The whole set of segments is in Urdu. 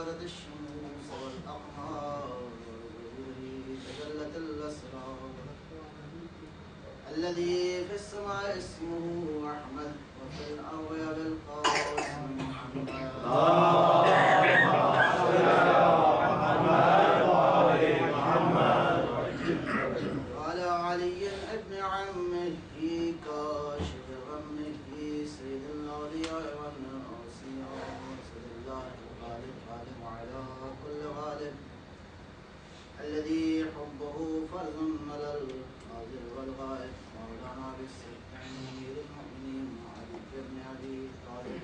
زالت الشموس والأقمار تجلت الأسرار الذي في السماء اسمه أحمد وفي الأرض بالقاسم محمد وعلى علي ابن عمه كاشف غمه سيد الأولياء وابن الأوصياء سيد الله الغالب غالب على كل غالب الذي حبه فرض على الحاضر والغائب مولانا بالسيد أمير المؤمنين علي بن أبي طالب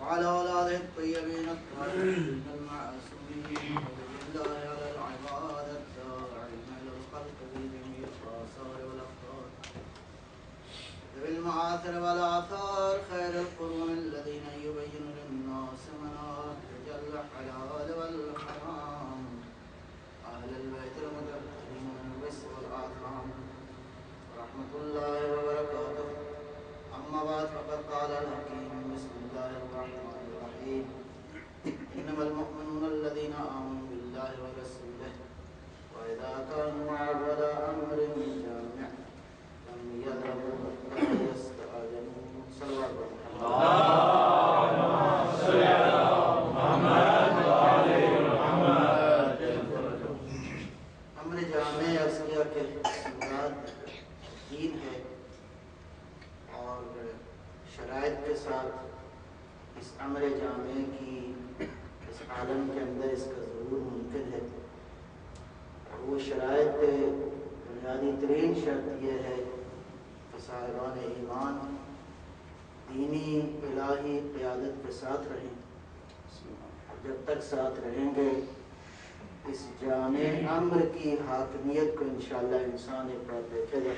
وعلى أولاده الطيبين الطاهرين المعصومين ولله على العباد الداعين إلى الخلق بجميع الآثار والأخطار ذوي المعاثر والآثار خير القرون الذين يبين للناس مناهج الحلال والحرام أهل البيت المطهرين من الوسط والآثام ورحمة الله وبركاته. أما بعد فقد قال الحكيم بسم الله الرحمن الرحيم إنما المؤمنون الذين آمنوا بالله ورسوله وإذا كانوا على أمر جامع لم يذهبوا حتى يستأذنوا صلوات اللهم صل على محمد وآل محمد. امر جامع اصلیہ کے مراد دین ہے اور شرائط کے ساتھ اس امر جامع کی اس عالم کے اندر اس کا ضرور ممکن ہے. وہ شرائط بنیادی ترین شرط یہ ہے کہ صاحبان ایمان دینی الہی قیادت کے ساتھ رہیں. جب تک ساتھ رہیں گے اس جامع امر کی حاکمیت کو انشاءاللہ انسان ایک بار دیکھے گا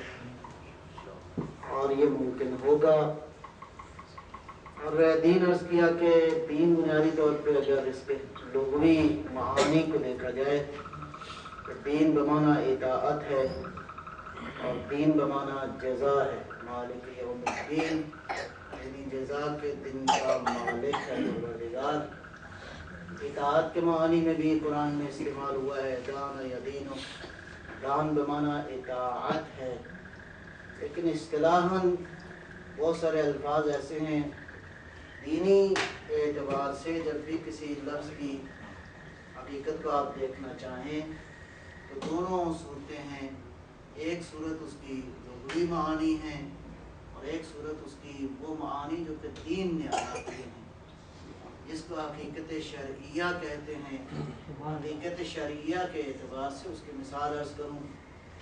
اور یہ ممکن ہوگا. اور دین عرض کیا کہ دین بنیادی طور پہ اگر اس کے لغوی معانی کو دیکھا جائے تو دین بمعنی اطاعت ہے اور دین بمعنی جزا ہے. مالک یوم الدین یعنی جزا کے دن کا مالک ہے پروردگار. اطاعت کے معنی میں بھی قرآن میں استعمال ہوا ہے دان یدین. دان بمعنی اطاعت ہے لیکن اصطلاحاً بہت سارے الفاظ ایسے ہیں دینی اعتبار سے جب بھی کسی لفظ کی حقیقت کو آپ دیکھنا چاہیں تو دونوں صورتیں ہیں. ایک صورت اس کی لغوی معانی ہیں اور ایک صورت اس کی وہ معانی جو کہ دین نے ادا کیے ہیں جس کو حقیقت شرعیہ کہتے ہیں. حقیقت شرعیہ کے اعتبار سے اس کی مثال عرض کروں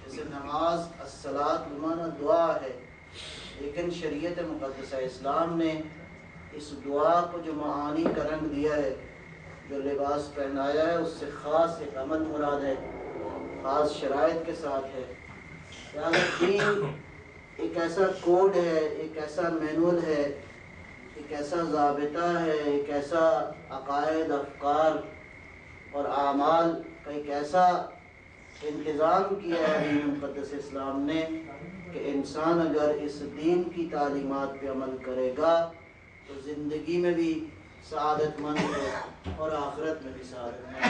جیسے نماز الصلاۃ بمعنی دعا ہے لیکن شریعت مقدسہ اسلام نے اس دعا کو جو معانی کا رنگ دیا ہے جو لباس پہنایا ہے اس سے خاص ایک عمل مراد ہے خاص شرائط کے ساتھ ہے. دین ایک ایسا کوڈ ہے ایک ایسا مینول ہے ایک ایسا ضابطہ ہے ایک ایسا عقائد افکار اور اعمال کا ایک ایسا انتظام کیا ہے دین مقدس اسلام نے کہ انسان اگر اس دین کی تعلیمات پہ عمل کرے گا تو زندگی میں بھی سعادت مند ہے اور آخرت میں بھی سعادت مند ہے.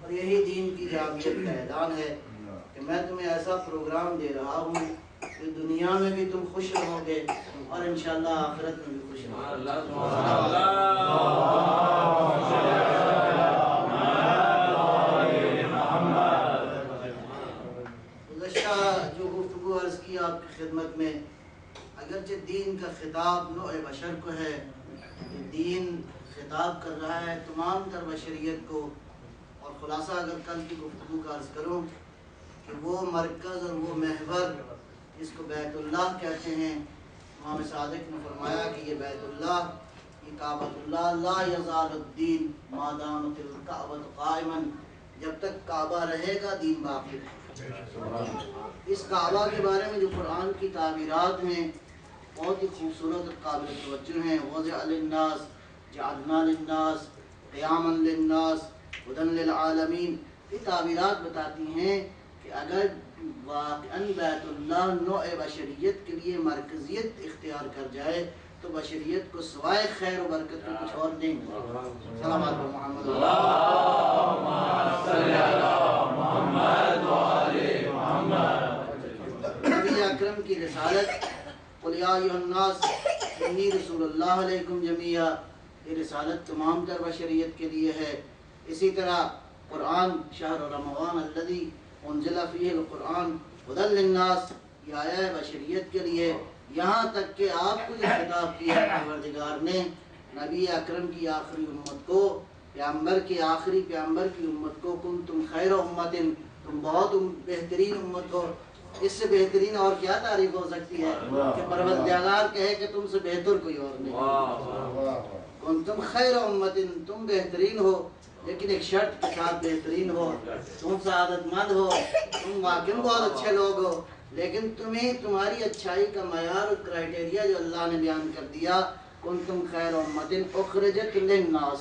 اور یہی دین کی جامعیت کا اعلان ہے کہ میں تمہیں ایسا پروگرام دے رہا ہوں کہ دنیا میں بھی تم خوش رہو گے اور انشاءاللہ آخرت میں بھی خوش رہو گے. گزشتہ جو گفتگو عرض کی آپ کی خدمت میں اگرچہ دین کا خطاب نوع بشر کو ہے دین خطاب کر رہا ہے تمام تر بشریت کو. اور خلاصہ اگر کل کی گفتگو کا عرض کروں کہ وہ مرکز اور وہ محور جس کو بیت اللہ کہتے ہیں امام صادق نے فرمایا کہ یہ بیت اللہ یہ کعبۃ اللہ لا یزال الدین ما دامت الکعبۃ قائما. جب تک کعبہ رہے گا دین باقی رہے گا. اس کعبہ کے بارے میں جو قرآن کی تعبیرات ہیں بہت ہی خوبصورت اور قابل توجہ ہیں. وضع للناس جعلنا للناس قیاما للناس ہدی للعالمین. یہ تعبیرات بتاتی ہیں کہ اگر واقعاً بیت اللہ نوع بشریت کے لیے مرکزیت اختیار کر جائے تو بشریت کو سوائے خیر و برکت کے کچھ اور نہیں ملا۔ صلوات محمد نبی اکرم کی رسالت قل یا ایھا الناس انی رسول اللہ علیکم جمیعا، یہ رسالت تمام تر بشریت کے لیے ہے۔ اسی طرح قرآن شہر رمضان الذی انزل فیہ القرآن ھدی للناس، یہ آیا ہے بشریت کے لیے، یہاں تک کہ آپ کو جو خطاب کیا پروردگار نے نبی اکرم کی آخری امت کو، پیغمبر کی آخری پیغمبر کی امت کو، کنتم خیر امت، تم بہت بہترین امت ہو۔ اس سے بہترین اور کیا تعریف ہو سکتی ہے کہ پروردگار کہے کہ تم سے بہتر کوئی اور نہیں، کنتم خیر امت، تم بہترین ہو، لیکن ایک شرط کے ساتھ بہترین ہو، تم سعادت مند ہو، تم واقعی بہت اچھے لوگ ہو، لیکن تمہیں تمہاری اچھائی کا معیار اور کرائٹیریا جو اللہ نے بیان کر دیا، کنتم خیر امت اخرجت للناس،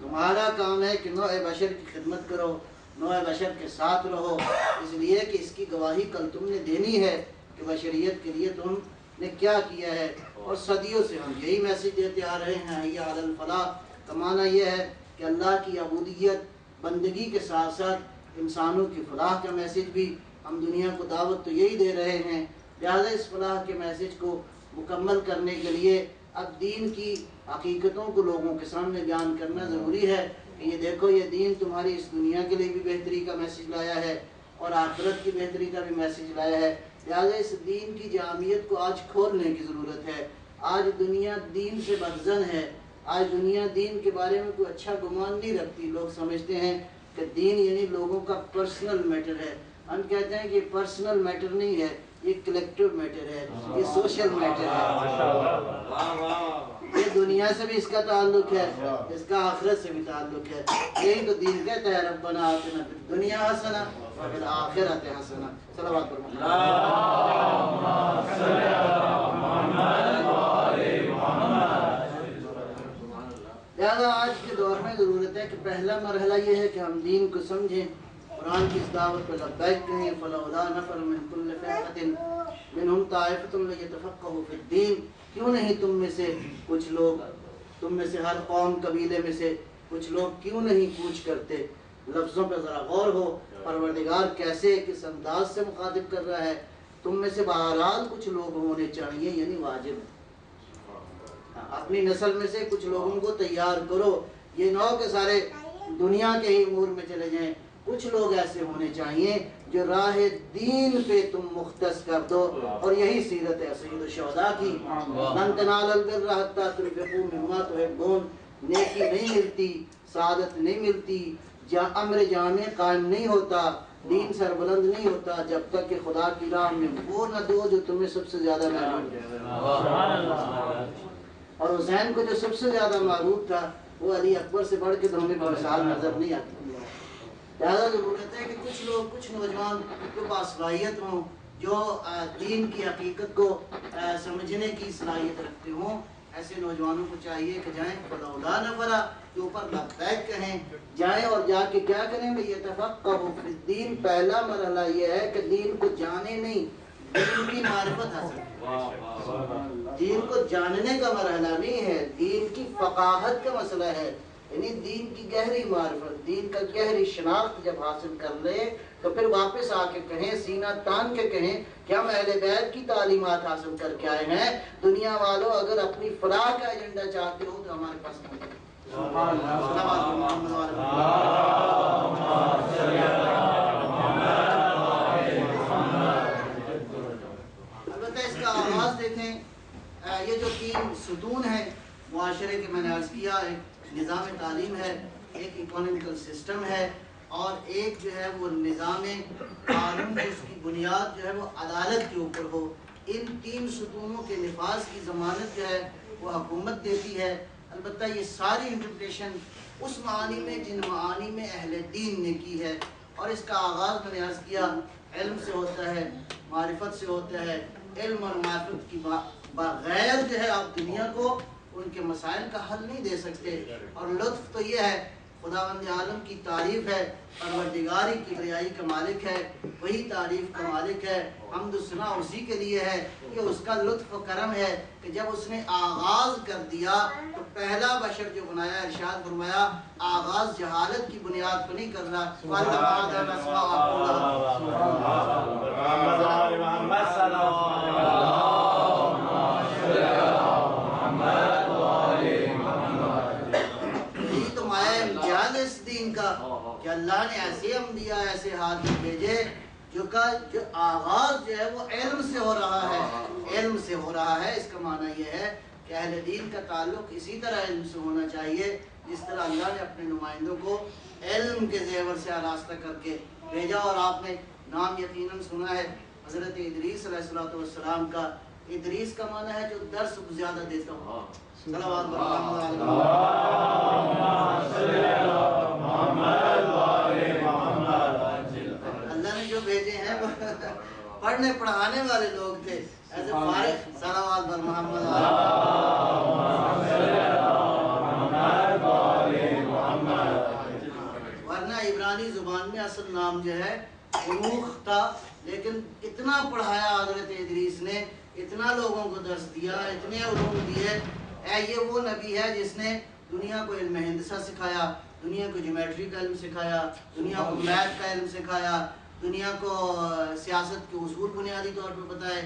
تمہارا کام ہے کہ نوع بشر کی خدمت کرو، نوع بشر کے ساتھ رہو، اس لیے کہ اس کی گواہی کل تم نے دینی ہے کہ بشریت کے لیے تم نے کیا کیا ہے۔ اور صدیوں سے ہم یہی میسیج دیتے آ رہے ہیں، حی علی الفلاح کا معنی یہ ہے کہ اللہ کی عبودیت بندگی کے ساتھ ساتھ انسانوں کی فلاح کا میسیج بھی ہم دنیا کو دعوت تو یہی دے رہے ہیں، لہذا اس فلاح کے میسیج کو مکمل کرنے کے لیے اب دین کی حقیقتوں کو لوگوں کے سامنے بیان کرنا ضروری ہے کہ یہ دیکھو یہ دین تمہاری اس دنیا کے لیے بھی بہتری کا میسیج لایا ہے اور آخرت کی بہتری کا بھی میسیج لایا ہے، لہذا اس دین کی جامعیت کو آج کھولنے کی ضرورت ہے۔ آج دنیا دین سے بدظن ہے، آج دنیا دین کے بارے میں کوئی اچھا گمان نہیں رکھتی، لوگ سمجھتے ہیں کہ دین یعنی لوگوں کا پرسنل میٹر ہے۔ ہم کہتے ہیں کہ یہ پرسنل میٹر نہیں ہے، یہ کلیکٹیو میٹر ہے، یہ سوشل میٹر ہے، یہ دنیا سے بھی اس کا تعلق ہے، اس کا آخرت سے بھی تعلق ہے۔ یہی تو دین کہتا ہے ربنا آتنا فی الدنیا حسنہ وفی الآخرۃ حسنہ۔ صلوات محمد۔ لہذا آج کے دور میں ضرورت ہے کہ پہلا مرحلہ یہ ہے کہ ہم دین کو سمجھیں، قرآن کی اس دعوت پہ لبیک کہیں، فلولا نفر من کل فرقۃ منہم طائفۃ لیتفقہوا فی الدین، کیوں نہیں تم میں سے کچھ لوگ، تم میں سے ہر قوم قبیلے میں سے کچھ لوگ کیوں نہیں کوچ کرتے؟ لفظوں پہ ذرا غور ہو، پروردگار کیسے کس انداز سے مخاطب کر رہا ہے، تم میں سے بہرحال کچھ لوگ ہونے چاہیے، یعنی واجب ہے، اپنی نسل میں سے کچھ لوگوں کو تیار کرو، یہ نہ ہو کہ سارے دنیا کے ہی امور میں چلے جائیں، کچھ لوگ ایسے ہونے چاہیے جو راہ دین پہ تم مختص کر دو، اور یہی سیرت ہے سید الشہداء کی، لن تنالوا البر حتی تنفقوا مما تحبون، نیکی نہیں ملتی، سعادت نہیں ملتی، امر جامع قائم نہیں ہوتا، دین سربلند نہیں ہوتا جب تک کہ خدا کی راہ میں وہ نہ دو جو تمہیں سب سے زیادہ محبوب ہے۔ اور حسین کو جو سب سے زیادہ محبوب تھا وہ علی اکبر سے بڑھ کے تو ہمیں مثال نظر نہیں آتی۔ لہذا ضرورت ہے کہ کچھ لوگ، کچھ نوجوان جو باصلاحیت ہوں، جو دین کی حقیقت کو سمجھنے کی صلاحیت رکھتے ہوں، ایسے نوجوانوں کو چاہیے کہ جائیں فلولا نفرا کے اوپر لبیک کہیں، جائیں اور جا کے کیا کریں بھئی یتفقہوا فی الدین۔ پہلا مرحلہ یہ ہے کہ دین کو جانے نہیں، دین کی معرفت حاصل کریں۔ دین کو جاننے کا مرحلہ نہیں ہے، دین کی فقاہت کا مسئلہ ہے، یعنی دین کی گہری معرفت، دین کا گہری شناخت جب حاصل کر لے تو پھر واپس آ کے کہیں، سینہ تان کے کہیں کہ ہم اہل بیت کی تعلیمات حاصل کر کے آئے ہیں، دنیا والوں اگر اپنی فلاح کا ایجنڈا چاہتے ہو تو ہمارے پاس نہیں ہے۔ البتہ اس کا آغاز دیکھیں، یہ جو تین ستون ہیں معاشرے کے، میں نے عرض کیا، ایک نظام تعلیم ہے، ایک اکونومیکل سسٹم ہے، اور ایک جو ہے وہ نظام قانون، اس کی بنیاد جو ہے وہ عدالت کے اوپر ہو۔ ان تین ستونوں کے نفاذ کی ضمانت جو ہے وہ حکومت دیتی ہے۔ البتہ یہ ساری انٹرپریشن اس معانی میں جن معانی میں اہل دین نے کی ہے، اور اس کا آغاز میں نے عرض کیا علم سے ہوتا ہے، معرفت سے ہوتا ہے۔ علم اور معرفت کی بغیر جو ہے آپ دنیا کو ان کے مسائل کا حل نہیں دے سکتے، اور لطف تو یہ ہے خداوند عالم کی تعریف ہے، پروردگار کی کبریائی کا مالک ہے، وہی تعریف کا مالک ہے، حمد و ثنا اسی کے لیے ہے کہ اس کا لطف و کرم ہے کہ جب اس نے آغاز کر دیا تو پہلا بشر جو بنایا، ارشاد فرمایا آغاز جہالت کی بنیاد پر نہیں کر رہا، کا کہ اللہ نے ایسے انبیاء ایسے ہاتھ بھیجے جو آغاز جو ہے وہ علم سے ہو رہا ہے، علم سے ہو رہا ہے۔ اس کا معنی یہ ہے کہ اہل دین کا تعلق اسی طرح علم سے ہونا چاہیے جس طرح اللہ نے اپنے نمائندوں کو علم کے زیور سے آراستہ کر کے بھیجا۔ اور آپ نے نام یقیناً سنا ہے حضرت ادریس علیہ السلام کا۔ ادریس کا معنی ہے جو درس زیادہ دیتا ہوں۔ صلوات اللہ نے جو بھیجے ہیں وہ پڑھنے پڑھانے والے لوگ تھے، ایسے فارغ صلوات بر محمد۔ ورنہ عبرانی زبان میں اصل نام جو ہے انوخ تھا، لیکن اتنا پڑھایا حضرت ادریس نے، اتنا لوگوں کو درس دیا، اتنے علوم دیے۔ یہ وہ نبی ہے جس نے دنیا کو علم ہندسہ سکھایا، دنیا کو جیومیٹری کا علم سکھایا، دنیا کو میتھ کا علم سکھایا، دنیا کو سیاست کے اصول بنیادی طور پہ بتائے،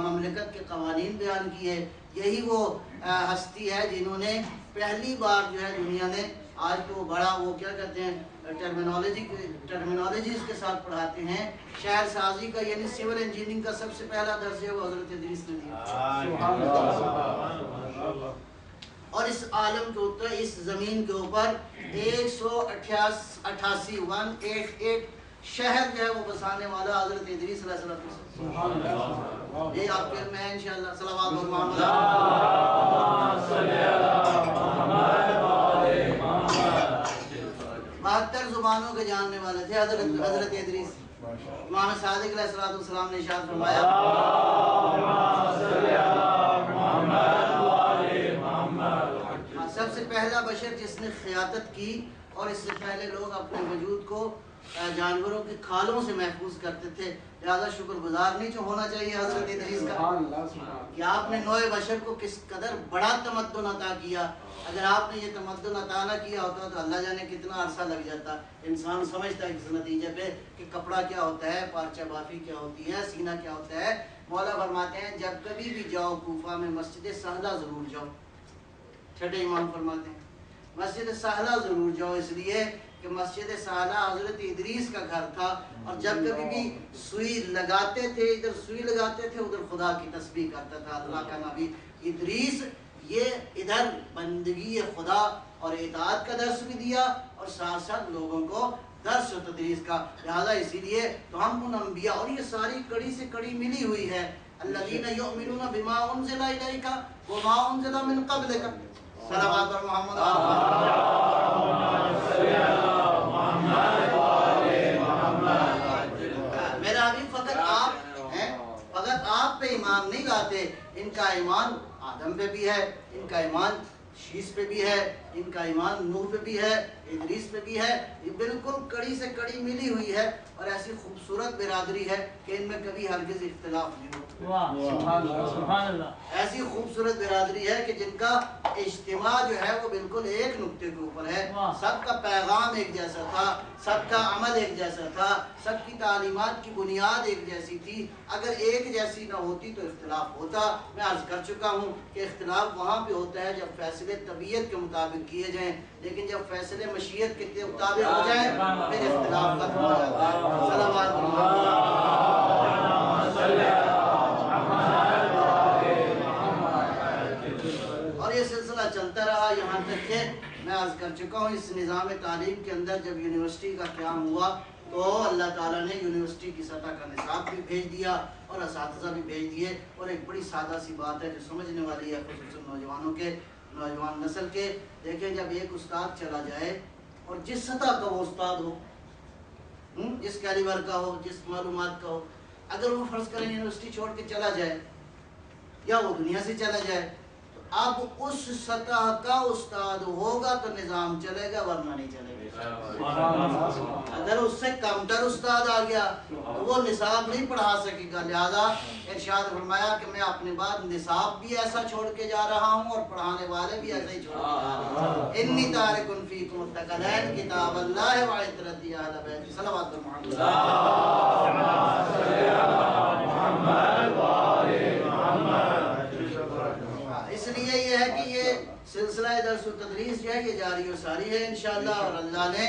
مملکت کے قوانین بیان کیے۔ یہی وہ ہستی ہے جنہوں نے پہلی بار جو ہے دنیا نے، آج تو بڑا وہ کیا کہتے ہیں ٹرمینالوجیز کے ساتھ پڑھاتے ہیں، شہر سازی کا یعنی سول انجینئرنگ کا سب سے پہلا درس ہے وہ حضرت ادریس نے دیا۔ اور اس عالم کے اوپر، اس زمین کے اوپر 188 شہر جو ہے وہ بسانے والا حضرت ادریس علیہ السلام۔ یہ آپ کے علم ہے انشاءاللہ۔ صلوات و محمد 72 زبانوں کے جاننے والے تھے حضرت ادریس۔ امام صادق علیہ السلام نے ارشاد فرمایا سب سے پہلا بشر جس نے خیاطت کی، اور اس سے پہلے لوگ اپنے وجود کو جانوروں کی کھالوں سے محفوظ کرتے تھے، لہذا شکر گزار نہیں جو ہونا چاہیے حضرت ادریس کا کہ آپ نے نوع بشر کو کس قدر بڑا تمدن عطا کیا۔ اگر آپ نے یہ تمدن عطا نہ کیا ہوتا تو اللہ جانے کتنا عرصہ لگ جاتا۔ انسان سمجھتا ہے اس نتیجے پہ کہ کپڑا کیا ہوتا ہے، پارچہ بافی کیا ہوتی ہے، سینہ کیا ہوتا ہے۔ مولا فرماتے ہیں جب کبھی بھی جاؤ کوفہ میں مسجد سہلہ ضرور جاؤ۔ چھٹے امام فرماتے ہیں مسجد سہلہ ضرور جاؤ، اس لیے کہ مسجد سہلہ حضرت ادریس کا گھر تھا، اور جب کبھی بھی سوئی لگاتے تھے، ادھر سوئی لگاتے تھے ادھر خدا کی تسبیح کرتا تھا اللہ کا نبی ادریس۔ یہ ادھر بندگی خدا اور اطاعت کا درس بھی دیا، اور ساتھ ساتھ لوگوں کو درس و تدریس کا، لہذا اسی لیے تو ہم ان انبیاء، اور یہ ساری کڑی سے کڑی ملی ہوئی ہے، الذین یؤمنون بما انزل الیک وما انزل من قبلک۔ صلوات پر محمد۔ میرا حبیب فقط آپ پہ ایمان نہیں لاتے، ان کا ایمان آدم پہ بھی ہے، ان کا ایمان شیش پہ بھی ہے، ان کا ایمان نوح پہ بھی ہے، ادریس پہ بھی ہے۔ یہ بالکل کڑی سے کڑی ملی ہوئی ہے، اور ایسی خوبصورت برادری ہے کہ ان میں کبھی ہرگز اختلاف نہیں ہوتا۔ ایسی خوبصورت برادری ہے کہ جن کا اجتماع جو ہے وہ بالکل ایک نقطے کے اوپر ہے، سب کا پیغام ایک جیسا تھا، سب کا عمل ایک جیسا تھا، سب کی تعلیمات کی بنیاد ایک جیسی تھی۔ اگر ایک جیسی نہ ہوتی تو اختلاف ہوتا۔ میں عرض کر چکا ہوں کہ اختلاف وہاں پہ ہوتا ہے جب فیصلے طبیعت کے مطابق کیے جائیں، لیکن جب فیصلے مشیت کے مطابق ہو جائیں پھر اختلاف ختم ہو جاتا ہے۔ صلوات اور یہ سلسلہ چلتا رہا یہاں تک کہ میں عرض کر چکا ہوں اس نظام تعلیم کے اندر جب یونیورسٹی کا قیام ہوا تو اللہ تعالیٰ نے یونیورسٹی کی سطح کا نصاب بھی بھیج دیا اور اساتذہ بھی بھیج دیے، اور ایک بڑی سادہ سی بات ہے جو سمجھنے والی ہے خصوصاً نوجوان نسل کے۔ دیکھیں جب ایک استاد چلا جائے اور جس سطح کا وہ استاد ہو، جس کیلیبر کا ہو، جس معلومات کا ہو، اگر وہ فرض کریں یونیورسٹی چھوڑ کے چلا جائے یا وہ دنیا سے چلا جائے تو اب اس سطح کا استاد ہوگا تو نظام چلے گا ورنہ نہیں چلے گا. اگر اس سے کم تر استاد آ گیا تو وہ نصاب نہیں پڑھا سکے گا. لہذا ارشاد فرمایا کہ میں اپنے بعد نصاب بھی ایسا چھوڑ کے جا رہا ہوں اور پڑھانے والے بھی ایسے ہی چھوڑ کے جا رہا ہوں. انی تارک فیکم الثقلین کتاب اللہ و عترتی اہل بیت. صلوات محمد اس لیے یہ ہے کہ یہ سلسلہ درس و تدریس جو ہے یہ جاری و ساری ہے انشاءاللہ. اور اللہ نے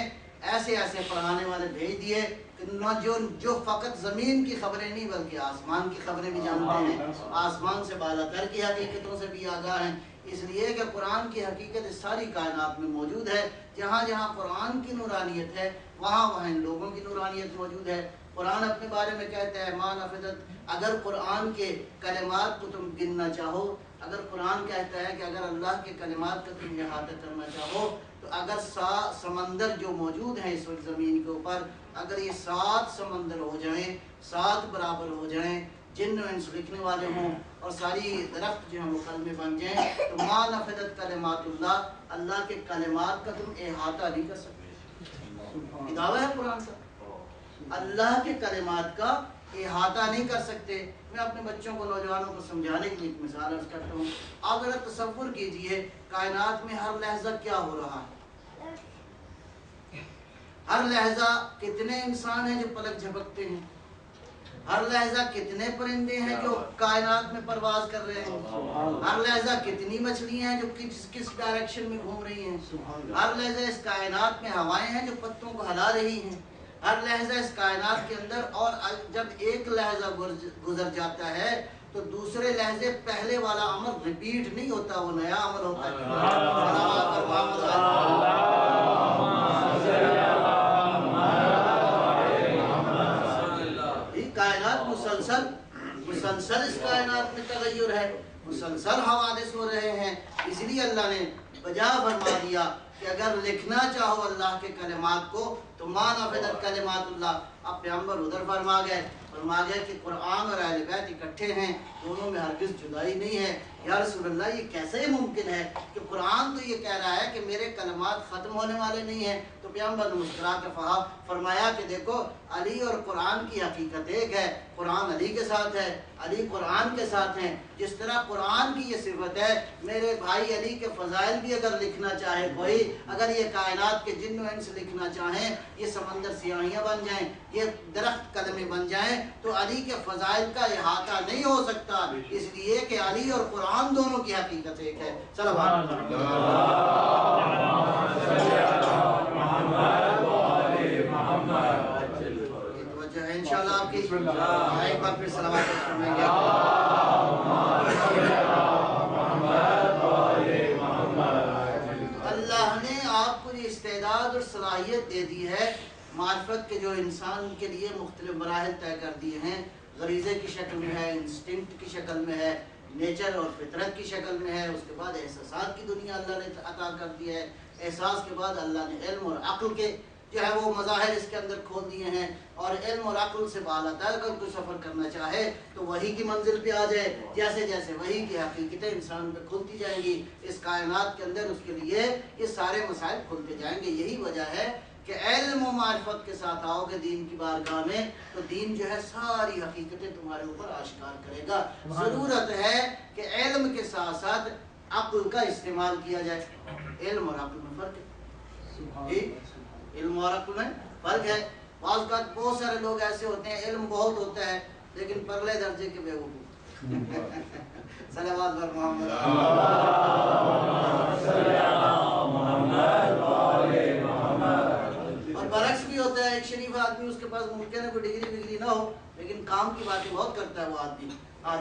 ایسے ایسے پڑھانے والے بھیج دیے کہ جو فقط زمین کی خبریں نہیں بلکہ آسمان کی خبریں بھی جانتے ہیں, آسمان سے بالا تر کی حقیقتوں سے بھی آگاہ ہیں. اس لیے کہ قرآن کی حقیقت اس ساری کائنات میں موجود ہے. جہاں جہاں قرآن کی نورانیت ہے وہاں وہاں ان لوگوں کی نورانیت موجود ہے. قرآن اپنے بارے میں کہتا ہے ما نفدت, اگر قرآن کے کلمات کو تم گننا چاہو, اگر قرآن کہتا ہے کہ اگر اللہ کے کلمات کا تم احاطہ کرنا چاہو تو اگر 7 سمندر جو موجود ہیں اس وقت زمین کے اوپر, اگر یہ 7 سمندر ہو جائیں, 7 برابر ہو جائیں, جن و انس لکھنے والے ہوں اور ساری درخت جو ہیں وہ کلمے بن جائیں, تو ما نفدت کلمات اللہ, اللہ کے کلمات کا تم احاطہ نہیں کر سکتے. دعویٰ ہے قرآن کا, اللہ کے کلمات کا احاطہ نہیں کر سکتے. میں اپنے بچوں کو, نوجوانوں کو سمجھانے کے لیے ایک مثال عرض کرتا ہوں. آپ ذرا تصور کیجئے کائنات میں ہر لحظہ کیا ہو رہا ہے. ہر لحظہ کتنے انسان ہیں جو پلک جھپکتے ہیں, ہر لحظہ کتنے پرندے ہیں جو کائنات میں پرواز کر رہے ہیں, ہر لحظہ کتنی مچھلیاں ہیں جو کس ڈائریکشن میں گھوم رہی ہیں, ہر لحظہ اس کائنات میں ہوائیں ہیں جو پتوں کو ہلا رہی ہیں, ہر لحظہ اس کائنات کے اندر. اور جب ایک لحظہ گزر جاتا ہے تو دوسرے لحظے پہلے والا عمل ریپیٹ نہیں ہوتا, وہ نیا عمل ہوتا ہے. کائنات مسلسل اس کائنات میں تغیر ہے, مسلسل حوادث ہو رہے ہیں. اس لیے اللہ نے بجا فرما دیا کہ اگر لکھنا چاہو اللہ کے کلمات کو تو ما نفدت کلمات اللہ. اب پیغمبر ادھر فرما گئے کہ قرآن اور اہل بیت اکٹھے ہیں, دونوں میں ہرگز جدائی نہیں ہے. یا رسول اللہ یہ کیسے ممکن ہے کہ قرآن تو یہ کہہ رہا ہے کہ میرے کلمات ختم ہونے والے نہیں ہیں. تو پیغمبر نے مسکرا کے فرمایا کہ دیکھو علی اور قرآن کی حقیقت ایک ہے, قرآن علی کے ساتھ ہے, علی قرآن کے ساتھ ہیں. جس طرح قرآن کی یہ صفت ہے, میرے بھائی علی کے فضائل بھی اگر لکھنا چاہے کوئی, اگر یہ کائنات کے جن و انس لکھنا چاہیں, یہ سمندر سیاہیاں بن جائیں, یہ درخت قلمیں بن جائیں, تو علی کے فضائل کا احاطہ نہیں ہو سکتا. اس لیے کہ علی اور قرآن دونوں کی حقیقت ایک ہے. صلوات توجہ ہے انشاءاللہ آپ کی. ایک بار پھر صلوات فرمائیں گے. اللہ نے آپ کو یہ استعداد اور صلاحیت دے دی ہے معرفت کے, جو انسان کے لیے مختلف مراحل طے کر دیے ہیں. غریزے کی شکل میں ہے, انسٹنکٹ کی شکل میں ہے, نیچر اور فطرت کی شکل میں ہے. اس کے بعد احساسات کی دنیا اللہ نے عطا کر دی ہے. احساس کے بعد اللہ نے علم اور عقل کے جو ہے وہ مظاہر اس کے اندر کھول دیے ہیں. اور علم اور عقل سے بالا تر اگر کوئی سفر کرنا چاہے تو وحی کی منزل پہ آ جائے. جیسے جیسے وحی کی حقیقتیں انسان پہ کھلتی جائیں گی, اس کائنات کے اندر اس کے لیے یہ سارے مسائل کھلتے جائیں گے. یہی وجہ ہے کہ علم و معرفت کے ساتھ آؤ گے دین کی بارگاہ میں تو دین جو ہے ساری حقیقتیں تمہارے اوپر آشکار کرے گا. ضرورت ہے کہ علم کے ساتھ ساتھ عقل کا استعمال کیا جائے. علم اور عقل میں فرق ہے, علم اور عقل میں فرق ہے. بعض اوقات بہت سارے لوگ ایسے ہوتے ہیں علم بہت ہوتا ہے لیکن پرلے درجے کے بیوقوف. صلوات بر محمد. اور برعکس بھی ہوتا ہے, ایک شریف آدمی اس کے پاس ممکن ہے کوئی ڈگری نہ ہو لیکن کام کی باتیں بہت کرتا ہے وہ آدمی.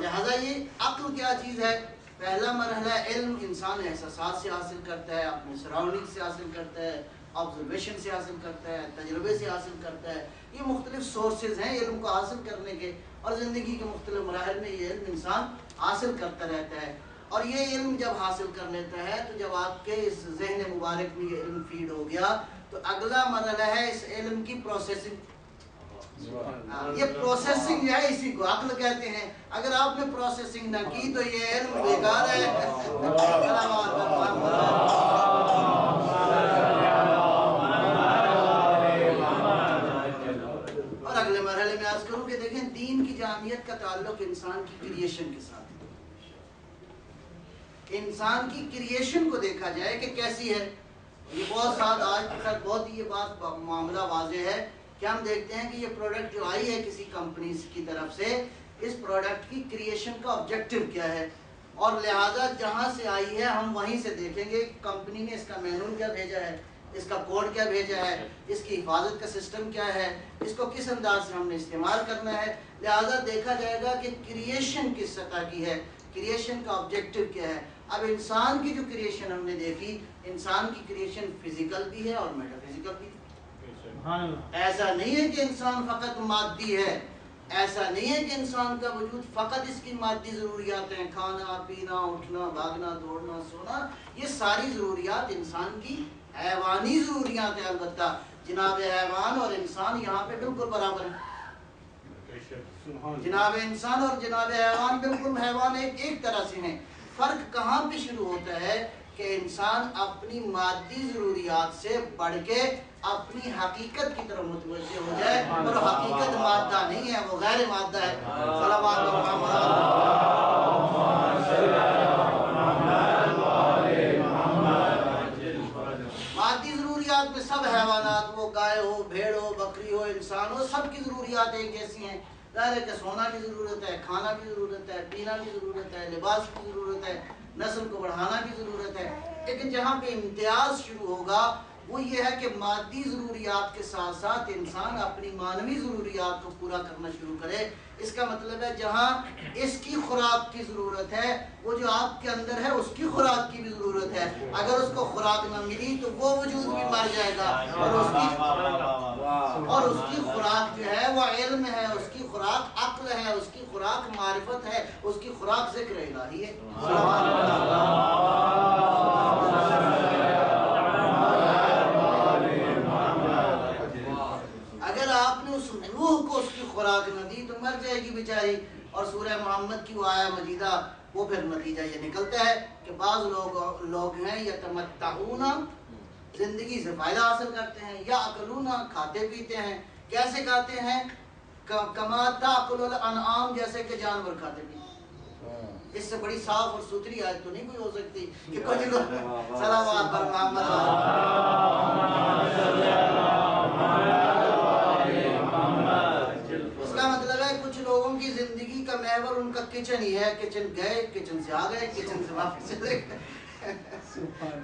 لہٰذا یہ عقل کیا چیز ہے؟ پہلا مرحلہ علم انسان احساسات سے حاصل کرتا ہے, اپنے سراؤنڈنگ سے حاصل کرتا ہے, آبزرویشن سے حاصل کرتا ہے, تجربے سے حاصل کرتا ہے. یہ مختلف سورسز ہیں علم کو حاصل کرنے کے, اور زندگی کے مختلف مراحل میں یہ علم انسان حاصل کرتا رہتا ہے. اور یہ علم جب حاصل کر لیتا ہے تو جب آپ کے اس ذہن مبارک میں یہ علم فیڈ ہو گیا تو اگلا مرحلہ ہے اس علم کی پروسیسنگ. یہ پروسیسنگ جو ہے اسی کو عقل کہتے ہیں. اگر آپ نے پروسیسنگ نہ کی تو یہ علم بیکار ہے. اور اگلے مرحلے میں عرض کروں کہ دیکھیں دین کی جامعیت کا تعلق انسان کی کریشن کے ساتھ. انسان کی کریشن کو دیکھا جائے کہ کیسی ہے. یہ بہت ساتھ آج کے ساتھ بہت یہ بات معاملہ واضح ہے کہ ہم دیکھتے ہیں کہ یہ پروڈکٹ جو آئی ہے کسی کمپنی کی طرف سے, اس پروڈکٹ کی کریشن کا آبجیکٹیو کیا ہے, اور لہٰذا جہاں سے آئی ہے ہم وہیں سے دیکھیں گے کمپنی نے اس کا مینول کیا بھیجا ہے, اس کا کوڈ کیا بھیجا ہے, اس کی حفاظت کا سسٹم کیا ہے, اس کو کس انداز سے ہم نے استعمال کرنا ہے. لہٰذا دیکھا جائے گا کہ کریشن کس سطح کی ہے, کریشن کا آبجیکٹیو کیا ہے. اب انسان کی جو کریشن ہم نے دیکھی, انسان کی کریشن فزیکل بھی ہے اور میٹا فزیکل بھی ہے. ایسا نہیں ہے کہ انسان فقط مادی ہے, ایسا نہیں ہے کہ انسان کا وجود فقط اس کی مادی ضروریات ہیں, کھانا پینا اٹھنا بھاگنا دوڑنا سونا, یہ ساری ضروریات انسان کی حیوانی ضروریات ہیں. البتہ جناب حیوان اور انسان یہاں پہ بالکل برابر ہیں. جناب انسان اور جناب حیوان بالکل حیوان ایک طرح سے ہیں. فرق کہاں پہ شروع ہوتا ہے کہ انسان اپنی مادی ضروریات سے بڑھ کے اپنی حقیقت کی طرف متوجہ ہو جائے, اور حقیقت مادہ نہیں ہے, وہ غیر مادہ ہے. مادی ضروریات میں سب حیوانات, وہ گائے ہو بھیڑ ہو بکری ہو انسان ہو, سب کی ضروریات ایک جیسی ہیں. ظاہر ہے کہ سونا کی ضرورت ہے, کھانا کی ضرورت ہے, پینا کی ضرورت ہے, لباس کی ضرورت ہے, نسل کو بڑھانا کی ضرورت ہے. لیکن جہاں پہ امتیاز شروع ہوگا وہ یہ ہے کہ مادی ضروریات کے ساتھ ساتھ انسان اپنی معنوی ضروریات کو پورا کرنا شروع کرے. اس کا مطلب ہے جہاں اس کی خوراک کی ضرورت ہے, وہ جو آپ کے اندر ہے اس کی خوراک کی بھی ضرورت ہے. اگر اس کو خوراک نہ ملی تو وہ وجود بھی مر جائے گا, اور اس کی خوراک جو ہے وہ علم ہے, اس کی خوراک عقل ہے, اس کی خوراک معرفت ہے, اس کی خوراک ذکر الہی ہے. اگر آپ نے اس روح کو اس کی خوراک نہ دی تو مر جائے گی بیچاری. اور سورہ محمد کی وہ آیہ مجیدہ, وہ پھر نتیجہ یہ نکلتا ہے کہ بعض لوگ ہیں یتمتعون, زندگی سے فائدہ حاصل کرتے ہیں, یا اکلون, کھاتے پیتے ہیں. کیسے کھاتے ہیں؟ کما تاکل الانعام, جیسے کہ جانور کھاتے پیتے ہیں. اس سے بڑی صاف اور ستھری آیت تو نہیں کوئی ہو سکتی کہ کچھ لوگ صلوات پر محمد. اس کا مطلب ہے کچھ لوگوں کی زندگی کا محور ان کا کچن ہی ہے. کچن گئے, کچن سے آ گئے, کچن سے واپس چلے گئے.